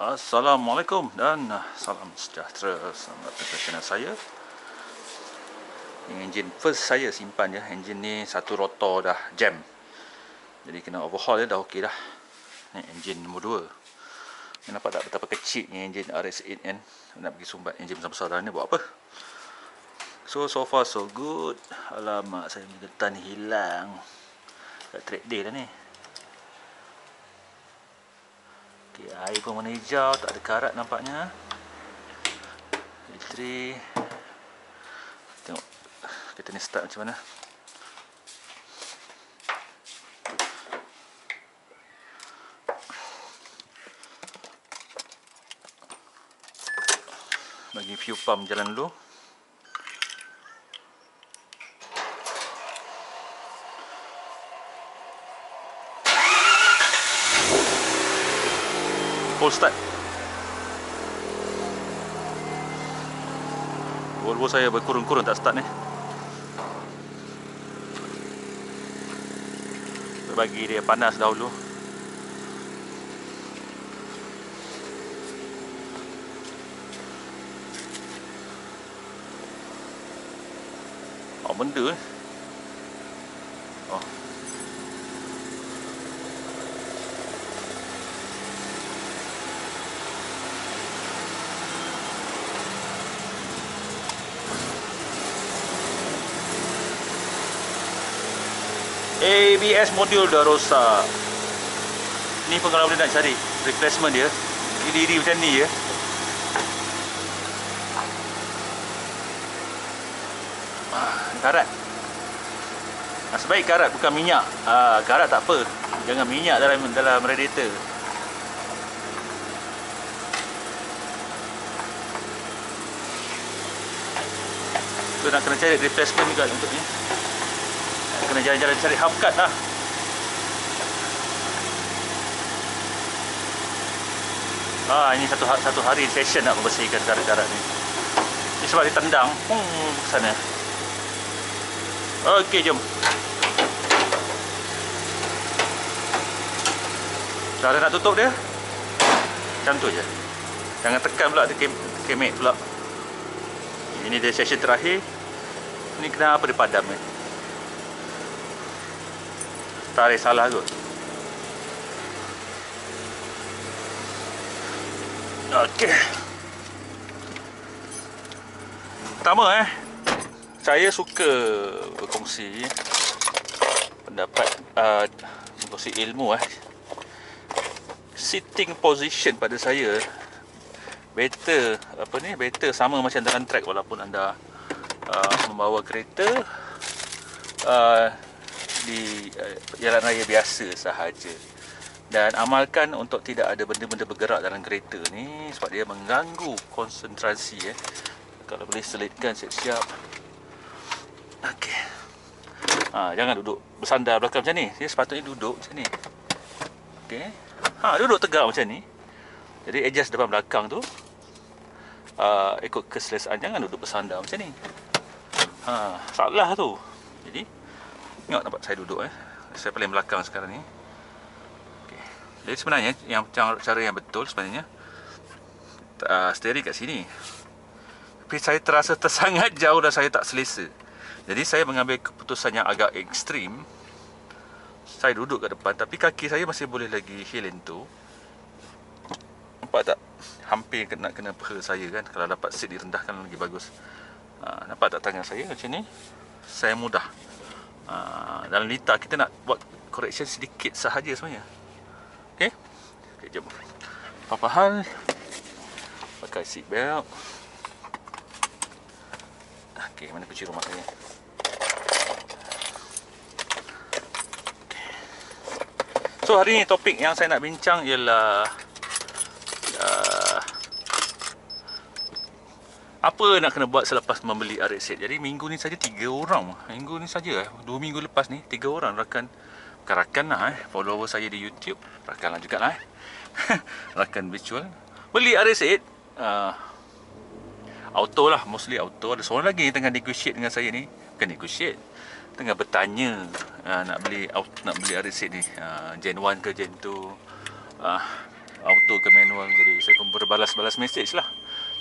Assalamualaikum dan salam sejahtera. Selamat datang ke channel saya. Ini enjin first saya simpan ya. Enjin ni satu rotor dah jam, jadi kena overhaul ya. Dah okey dah. Ni enjin nombor 2. Nampak tak betapa kecil ni enjin RS8 kan. Nak pergi sumbat enjin besar-besar ni buat apa. So far so good. Alamak, saya punya getan hilang kat track day dah ni. Okay, air pun warna hijau, tak ada karat nampaknya. Bateri. Tengok kita ni start macam mana. Bagi fuel pump jalan dulu. Full start. Volvo saya berkurun-kurun tak start ni. Bagi dia panas dahulu. Oh, benda ni. Oh. ABS modul dah rosak. Ni pun kalau boleh nak cari replacement dia, iri-iri macam ni ya. Karat. Sebaik karat, bukan minyak. Karat tak apa. Jangan minyak dalam radiator. So nak kena cari replacement juga untuk ni. Kena jalan-jalan cari half cut lah. Ini satu hari session nak membersihkan karat-karat ni. Ni sebab ditendang ke sana. Okey, jom. Cara nak tutup dia macam tu je. Jangan tekan pula dia kemek pula. Ini dia session terakhir. Ni kenapa dia padam ni? Tarik salah kot. Okey. Pertama saya suka berkongsi pendapat, berkongsi ilmu sitting position pada saya better better sama macam dalam track, walaupun anda membawa kereta di jalan raya biasa sahaja, dan amalkan untuk tidak ada benda-benda bergerak dalam kereta ni sebab dia mengganggu konsentrasi Kalau boleh selitkan siap-siap. Okey. Jangan duduk bersandar belakang macam ni. Dia sepatutnya duduk macam ni. Okey. Duduk tegak macam ni. Jadi adjust depan belakang tu ikut keselesaan. Jangan duduk bersandar macam ni. Salah tu. Jadi tengok, nampak saya duduk saya paling belakang sekarang ni. Okay. Jadi sebenarnya cara yang betul sebenarnya steering kat sini. Tapi saya terasa tersangat jauh dan saya tak selesa. Jadi saya mengambil keputusan yang agak ekstrim. Saya duduk kat depan tapi kaki saya masih boleh lagi hilen tu. Nampak tak? Hampir kena peha saya kan. Kalau dapat seat direndahkan lagi bagus. Nampak tak tangan saya macam ni? Saya mudah. Dalam litar kita nak buat correction sedikit sahaja sebenarnya. Okey, jom. Apa hal? Pakai seat belt. Okey, mana kunci rumah saya? So hari ni topik yang saya nak bincang ialah apa nak kena buat selepas membeli RX8. Jadi minggu ni saja 3 orang. Minggu ni saja 2 minggu lepas ni 3 orang rakan lah follower saya di YouTube. Rakan lah jugalah rakan virtual beli RX8 auto lah, mostly auto. Ada seorang lagi tengah negotiate dengan saya ni. Bukan negotiate, tengah bertanya nak beli RX8 ni, Gen 1 ke Gen 2. auto ke manual. Jadi saya pun berbalas-balas message lah.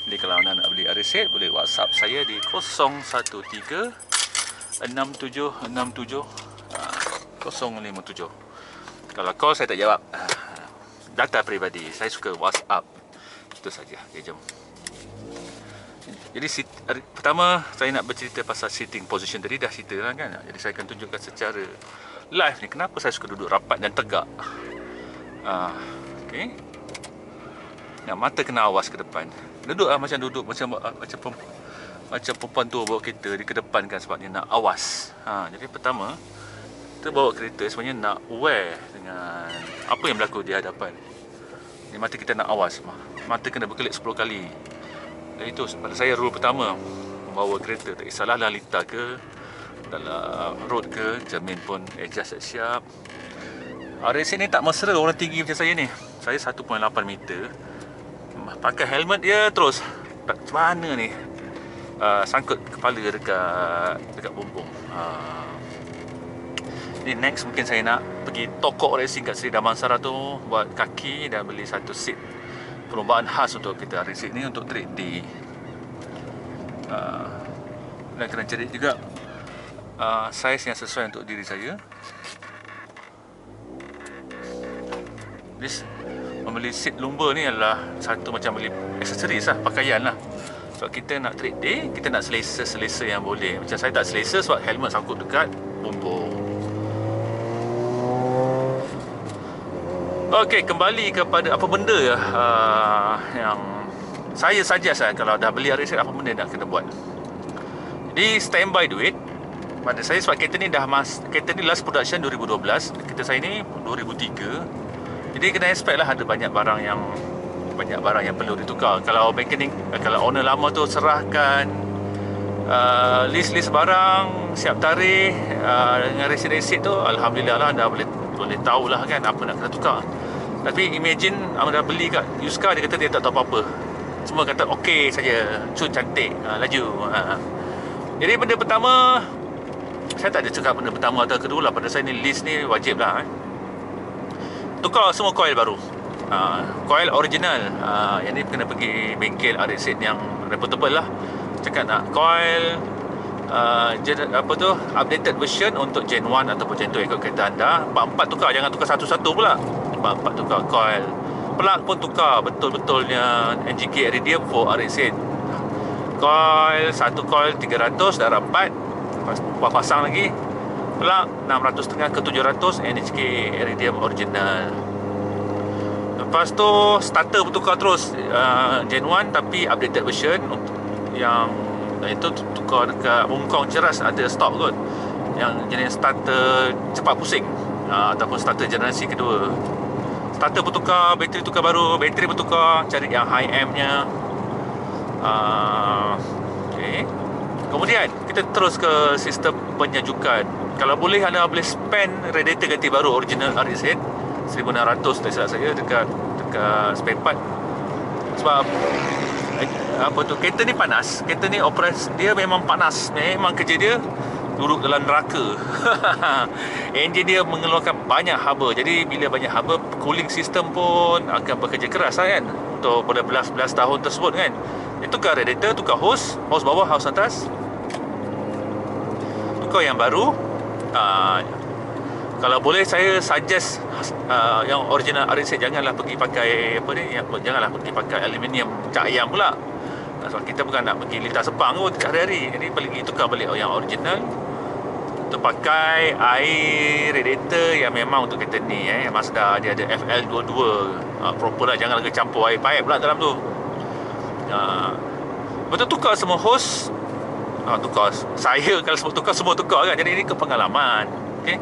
Jadi kalau anda nak beli RX-8 boleh WhatsApp saya di 013 6767 057. Kalau call saya tak jawab. Data peribadi, saya suka WhatsApp. Itu saja. Okay, jom. Jadi pertama saya nak bercerita pasal sitting position. Tadi dah cerita lah kan. Jadi saya akan tunjukkan secara live ni kenapa saya suka duduk rapat dan tegak. Okay. Nak mata kena awas ke depan. Duduk lah macam perempuan tu bawa kereta di kedepan kan, sebabnya nak awas. Jadi pertama kita bawa kereta sebenarnya nak aware dengan apa yang berlaku di hadapan. Ni mata kita nak awas. Mata kena berkelip 10 kali. Dan itu pada saya rule pertama bawa kereta. Tak kisahlah lalita ke, dalam road ke, cermin pun adjust siap. RX ni tak mesra orang tinggi macam saya ni. Saya 1.8 meter. Pakai helmet dia terus. Macam mana ni? Sangkut kepala dekat bumbung. Jadi next mungkin saya nak pergi tokok racing kat Seri Damansara tu, buat kaki dan beli satu seat perlombaan khas untuk kita RX ni untuk track day. Dan kena cari juga saiz yang sesuai untuk diri saya. This membeli seat lumba ni adalah satu macam beli aksesoris lah, pakaian lah. Sebab kita nak track day, kita nak selesa-selesa yang boleh. Macam saya tak selesa sebab helmet sangkut dekat bumbung. Okey, kembali kepada apa benda yang saya suggest kalau dah beli RX, apa benda nak kena buat. Jadi standby duit pada saya sebab kereta ni kereta ni last production 2012, kereta saya ni 2003. Jadi kena expect lah ada banyak barang yang perlu ditukar. Kalau owner lama tu serahkan list barang, siap tarikh dengan resit tu, alhamdulillah lah dah boleh tahulah kan apa nak kena tukar. Tapi imagine anda beli kat used car, dia kata dia tak tahu apa-apa. Semua kata okey saja, cun cantik, laju. Jadi benda pertama, saya tak ada cakap benda pertama atau kedua lah. Pada saya ni list ni wajib lah. Tukar semua coil baru. Coil original. Yang ni kena pergi bengkel RX yang reputable lah. Cakap nak coil updated version untuk Gen 1 ataupun Gen 2 ikut kereta anda. 4 tukar, jangan tukar satu-satu pula. 4 tukar coil. Plug pun tukar betul-betulnya NGK Iridium for RX8. Coil, satu coil 300 dah rapat. Pasang lagi plug 600.5 ke 700 NHK Iridium original. Lepas tu starter bertukar terus, Gen 1 tapi updated version. Yang itu tukar dekat Hong Kong Ceras ada stok kot, yang jenis starter cepat pusing, ataupun starter generasi kedua. Starter bertukar, bateri tukar baru, bateri bertukar, cari yang high amp nya. Okay. Kemudian kita terus ke sistem penyajukan. Kalau boleh anda boleh spend radiator ganti baru original RX8 1600 tak silap saya dekat spare part. Sebab kereta ni panas. Kereta ni operasi dia memang panas. Memang kerja dia duduk dalam neraka. Enjin dia mengeluarkan banyak haba. Jadi bila banyak haba, cooling system pun akan bekerja keras kan, untuk pada belas tahun tersebut kan. Dia tukar radiator, tukar hose bawah, hose atas, tukar yang baru. Kalau boleh saya suggest yang original RX8 janganlah pergi pakai janganlah pergi pakai aluminium cak ayam pula. Sebab kita bukan nak pergi lintas Sepang kot hari-hari. Jadi paling tukar balik yang original. Untuk pakai air radiator yang memang untuk kereta ni Mazda dia ada FL22 proper lah, jangan lagi campur air pipe pula dalam tu. Betul tukar semua hose. Tukar. Saya kalau sebut tukar, semua tukar kan. Jadi ini kepengalaman. Okay.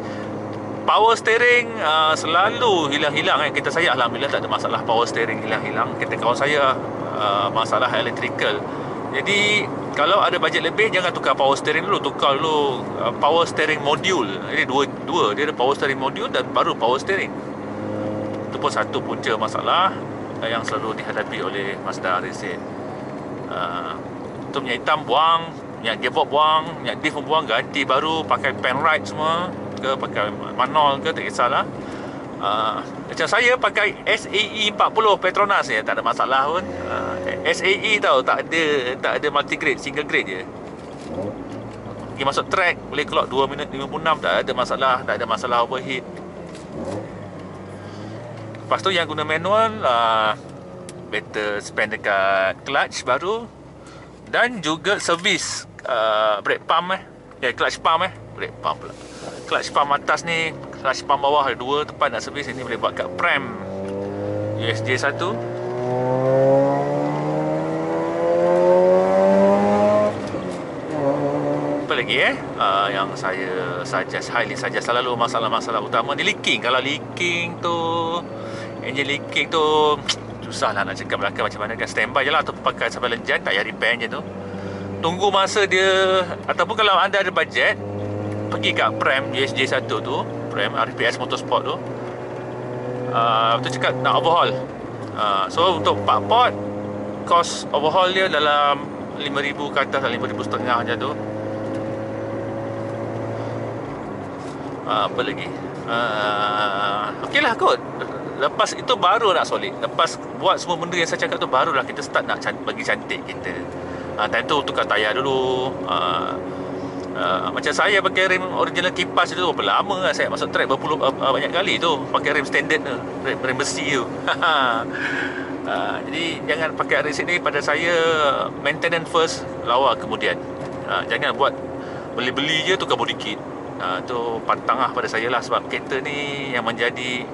Power steering selalu hilang-hilang kan. Kereta saya alhamdulillah tak ada masalah power steering hilang-hilang. Kereta kawan saya masalah electrical. Jadi kalau ada bajet lebih, jangan tukar power steering dulu, tukar dulu power steering module. Jadi dua dia ada power steering module dan baru power steering. Itu pun satu punca masalah yang selalu dihadapi oleh Mazda RX8. Itu minyak hitam buang, minyak gearbox buang, minyak diff buang, ganti baru, pakai pen ride semua ke, pakai manual ke, tak kisahlah. Macam saya pakai SAE 40 Petronas ya, tak ada masalah pun. SAE tau, tak ada multi grade, single grade je. Pergi masuk track boleh clock 2 minit 56, tak ada masalah overheat. Lepas tu yang guna manual, better spend dekat clutch baru. Dan juga servis brake pump clutch pump brake pump pula. Clutch pump atas ni, clutch pump bawah ada dua tempat nak servis. Ini boleh buat kat pram USJ 1. Apa lagi yang saya suggest, highly suggest, selalu masalah-masalah utama ni leaking. Kalau leaking tu, engine leaking tu, susah lah nak cakap belakang macam mana kan. Standby je lah, atau pakai surveillance jet, tak payah repair engine tu. Tunggu masa dia, ataupun kalau anda ada budget, pergi kat pram USJ 1 tu, pram RPS Motorsport tu, tu cakap nak overhaul. So untuk 4 port, cost overhaul dia dalam 5,000 ke atas, 5,500 macam tu. Apa lagi? Okey lah kot. Lepas itu baru nak solid. Lepas buat semua benda yang saya cakap tu, barulah kita start nak bagi cantik kita. Time tu tukar tayar dulu. Macam saya pakai rim original kipas tu, berapa lama lah saya masuk track banyak kali tu pakai rim standard tu, rim besi tu. Jadi jangan pakai RX ni, pada saya maintenance first, lawa kemudian. Jangan buat beli-beli je tukar body kit. Tu pantang lah pada saya lah, sebab kereta ni yang menjadi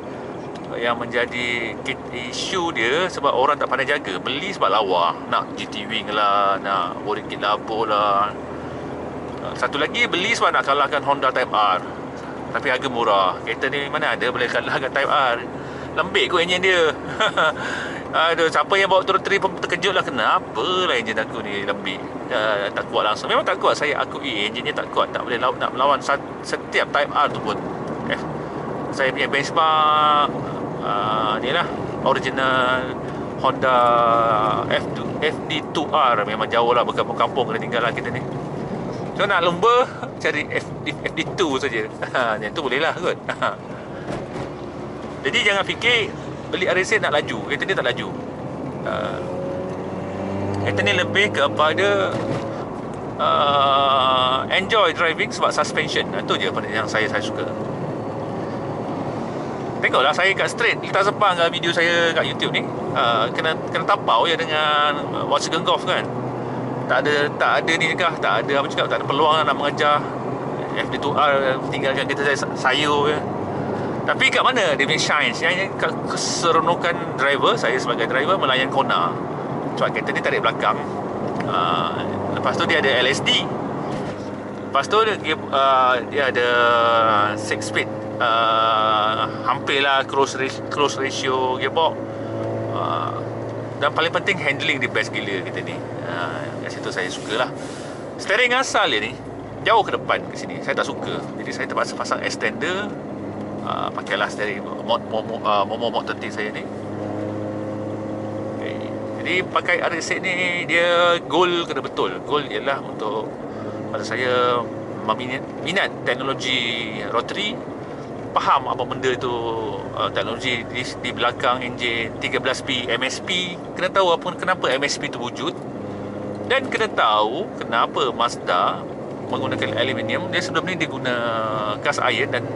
isu dia sebab orang tak pandai jaga. Beli sebab lawa, nak GT wing lah, nak body kit labur lah. Satu lagi, beli sebab nak kalahkan Honda Type R, tapi harga murah. Kereta ni mana ada boleh kalahkan Type R. Lembik kot enjin dia. Aduh, siapa yang bawa turun trip pun terkejut lah, kenapa lah enjin aku ni lembik. Tak kuat langsung. Memang tak kuat, saya akui enjinnya tak kuat, tak boleh nak melawan setiap Type R tu pun. Saya punya benchmark ni lah, original Honda FD2R. Memang jauh lah, berkampung-kampung kena tinggal lah kita ni. So nak lumba, cari FD2 saja. Yang tu boleh lah kot. Jadi jangan fikir beli RX nak laju. Kereta ni tak laju. Kereta ni lebih kepada enjoy driving sebab suspension. Itu je yang saya suka. Tengoklah saya kat straight lintas sepang video saya kat YouTube ni, kena tapau ya dengan Volkswagen Golf kan. Tak ada ni kah, tak ada apa cakap, tak ada peluang nak mengejar FD2R, tinggalkan kita sayur je. Tapi kat mana dia punya shine kat keseronokan driver. Saya sebagai driver melayan corner, sebab kereta ni tarik belakang. Lepas tu dia ada LSD. Lepas tu dia ada 6 speed, hampirlah close ratio gearbox. Dan paling penting, handling dia best gila kita ni. Kat situ saya sukalah. Steering asal dia ni jauh ke depan ke sini, saya tak suka. Jadi saya terpaksa pasang extender. Pakailah steering Momo Mod 30 saya ni. Okay. Jadi pakai RX ni, dia goal kena betul. Goal ialah untuk, pada saya, minat teknologi rotary, faham apa benda tu, teknologi di belakang enjin 13P MSP. Kena tahu kenapa MSP tu wujud, dan kena tahu kenapa Mazda menggunakan aluminium. Dia sebelum ni dia guna cast iron dan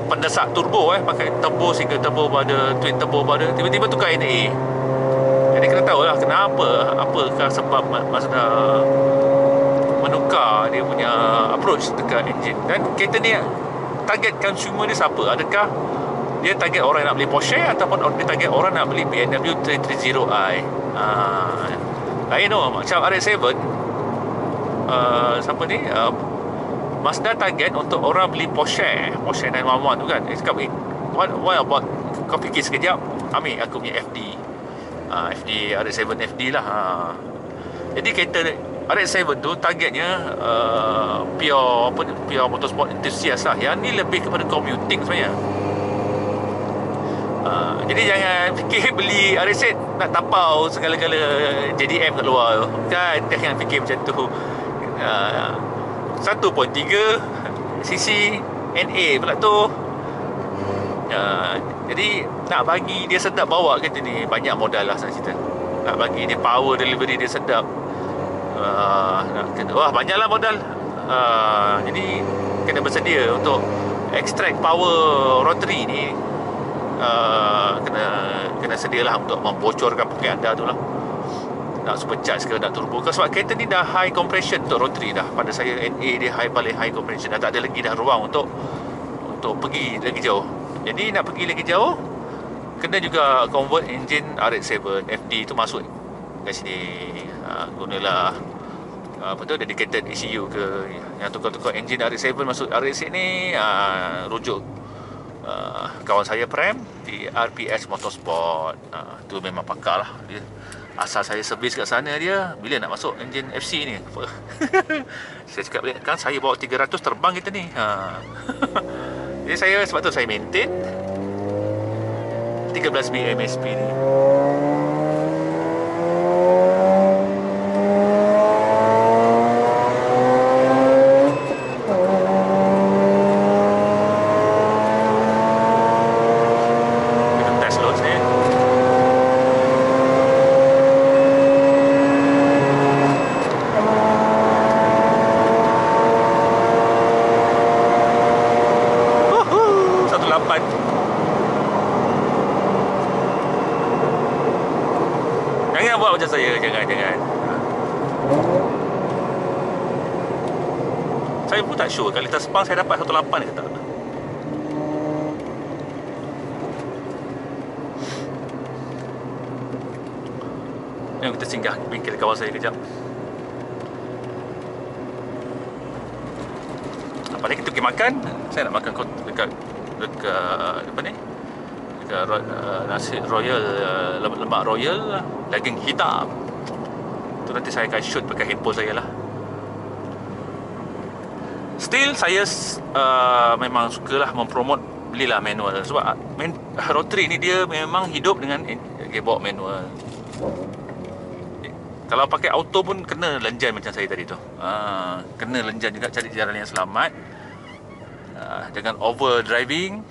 pendesak turbo, pakai turbo, single turbo pada twin turbo pada, tiba-tiba tukar NA. Jadi kena tahu lah kenapa, apakah sebab Mazda menukar dia punya approach dekat enjin. Dan kereta ni, target consumer dia siapa? Adakah dia target orang yang nak beli Porsche, ataupun dia target orang nak beli BMW 330i? Lain tu. Macam RX-7, siapa ni, Mazda target untuk orang beli Porsche 911 tu kan. Dia cakap, what about, kau fikir sekejap, ambil aku punya FD, RX-7 FD lah. Jadi kereta RX-7 tu targetnya pure motorsport enthusiast lah. Yang ni lebih kepada commuting sebenarnya. Jadi jangan fikir beli RX nak tapau segala-gala JDM kat luar kan. Jangan fikir macam tu. 1.3 cc NA pula tu. Jadi nak bagi dia sedap bawa kereta ni, banyak modal lah saya cerita. Nak bagi dia power delivery dia sedap, wah banyaklah modal. Jadi kena bersedia untuk extract power rotary ni. Kena sedialah untuk membocorkan poket anda tu lah, nak supercharge ke, nak turbo ke. Sebab kereta ni dah high compression untuk rotary dah. Pada saya NA dia paling high compression, dah tak ada lagi dah ruang untuk pergi lagi jauh. Jadi nak pergi lagi jauh, kena juga convert engine RX-7 FD tu masuk kat sini. Gunalah apa tu, dedicated ECU ke, yang tukar-tukar engine RX-7 masuk RX ni, rujuk kawan saya Prem di RPS Motorsport. Tu memang pakar lah dia. Asal saya servis kat sana dia, bila nak masuk engine FC ni saya cakap balik, kan saya bawa 300 terbang kita ni. Jadi saya, sebab tu saya maintain 13 BMSP ni. Jangan buat macam saya, jangan. Saya pun tak sure kualitas spang saya dapat 18 ke tak. Jom kita singgah bengkel kawan saya kejap. Apa ni, kita pergi makan. Saya nak makan dekat apa ni, dekat nasi royal, lemak royal daging hitam. Tu nanti saya akan shoot pakai handphone saya lah. Still saya memang sukalah mempromote belilah manual. Sebab rotary ni dia memang hidup dengan gearbox manual. Kalau pakai auto pun kena lenjan macam saya tadi tu. Kena lenjan juga, cari jalan yang selamat. Jangan over driving.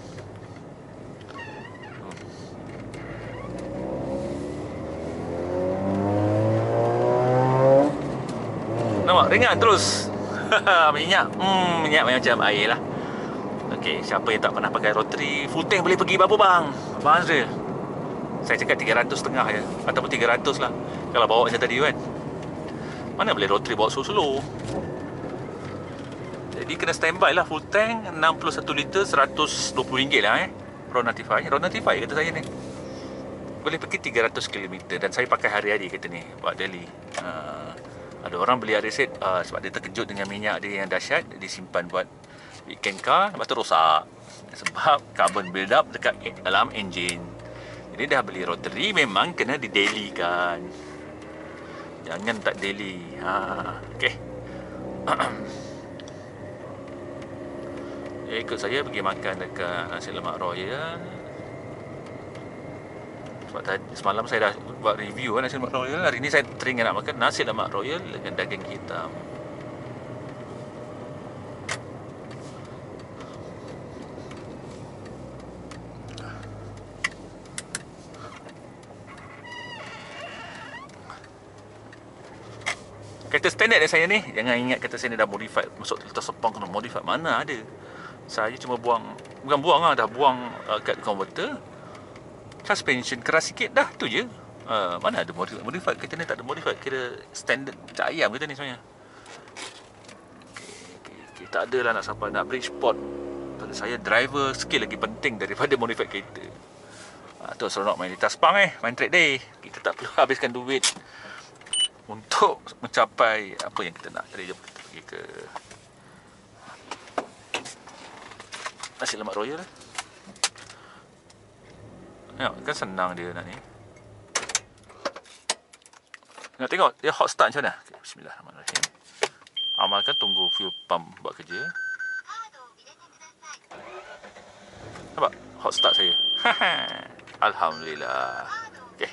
Nampak ringan terus. Minyak macam air lah. Okey, siapa yang tak pernah pakai rotary, full tank boleh pergi berapa bang? Abang Azril, saya cakap 300.5 je, ataupun 300 lah kalau bawa macam tadi kan. Mana boleh rotary bawa slow-slow. Jadi kena standby lah full tank 61 liter RM120 lah Road Notify kata saya ni. Boleh pergi 300 km. Dan saya pakai hari-hari kereta ni buat daily. Ada orang beli RX sebab dia terkejut dengan minyak dia yang dahsyat, dia simpan buat weekend car, lepas tu rosak sebab carbon build up dekat dalam enjin. Jadi dah beli rotary memang kena di daily kan, jangan tak daily. Okey. Ikut saya pergi makan dekat nasi lemak royal. Sebab tadi, semalam saya dah buat review nasi lemak royal. Hari ni saya teringat nak makan nasi lemak royal dengan daging hitam. Kereta standard dia saya ni, jangan ingat kereta saya ni dah modified. Masuk kereta sepang kena modified, mana ada. Saya cuma bukan buang lah, dah buang kat converter. Suspension keras sikit dah, tu je. Mana ada modified. Kereta ni tak ada modified. Kira standard cak ayam kereta ni sebenarnya. Okay. Tak adalah nak sampai nak Bridgeport. Pada saya driver skill lagi penting daripada modified kereta. Tu seronok main di Taspang main track day. Kita tak perlu habiskan duit untuk mencapai apa yang kita nak. Jadi jom kita pergi ke nasi lemak royal. Kan senang dia nak ni. Tengok dia hot start macam mana. Okay, bismillahirrahmanirrahim. Amalkan, tunggu fuel pump buat kerja. Nampak hot start saya. Alhamdulillah. Okay,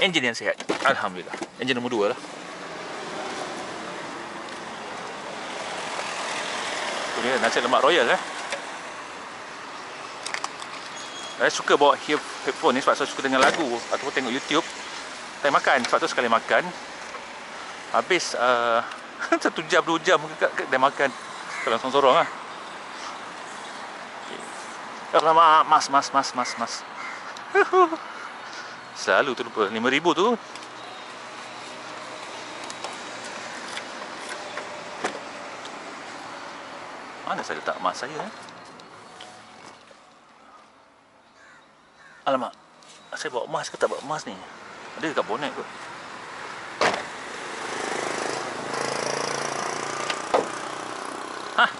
enjin yang sihat, alhamdulillah. Enjin nombor 2 lah. Tu dia nasi lemak royal Saya suka bawa headphone ni sebab saya suka dengar lagu ataupun tengok YouTube. Saya makan, sebab tu sekali makan habis 1 jam 2 jam dia makan kalau sorang-sorang lah. Alamak, mas. Selalu tu lupa 5,000 tu. Mana saya letak emas saya Alamak, saya bawa emas ke tak bawa emas ni? Ada dekat bonet kot. Hah?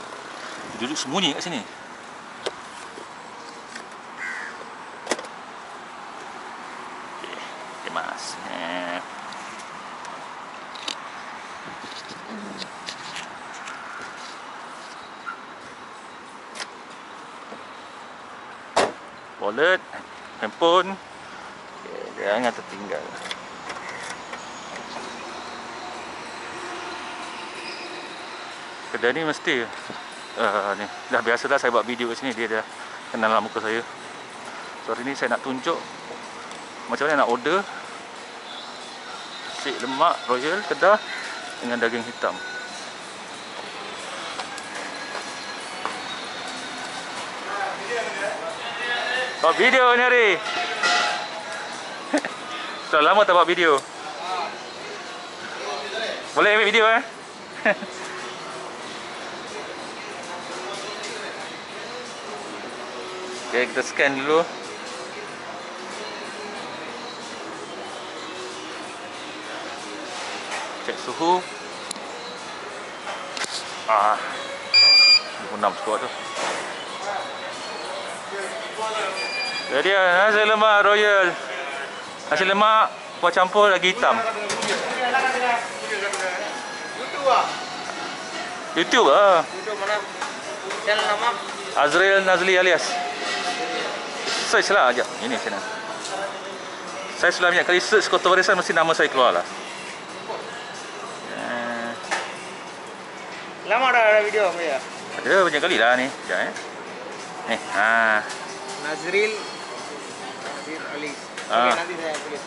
Duduk sembunyi kat sini. Okay, emas. Wallet, handphone. Okay, jangan tertinggal. Kedai ni mesti ni dah biasa dah saya buat video kat sini, dia dah kenal lah muka saya. So hari ni saya nak tunjuk macam mana nak order nasi lemak royal Kedah dengan daging hitam. Buat video ni hari. Sudah lama tak buat video. Boleh ambil video Okay, kita scan dulu. Cek suhu. 26 cukup tu. Jadi nasi lemak royal. Nasi lemak kuah campur lagi hitam. YouTube ah. YouTube mana? Channel nama? Azrael Nazli alias. Search lah ajak. Ini channel. Saya sudah banyak kali search Kota Barisan, mesti nama saya keluar lah. Lama dah ada video apa ya? Ada banyak kali lah ni. Sekejap Nazril Ali. Oke, nanti saya tulis.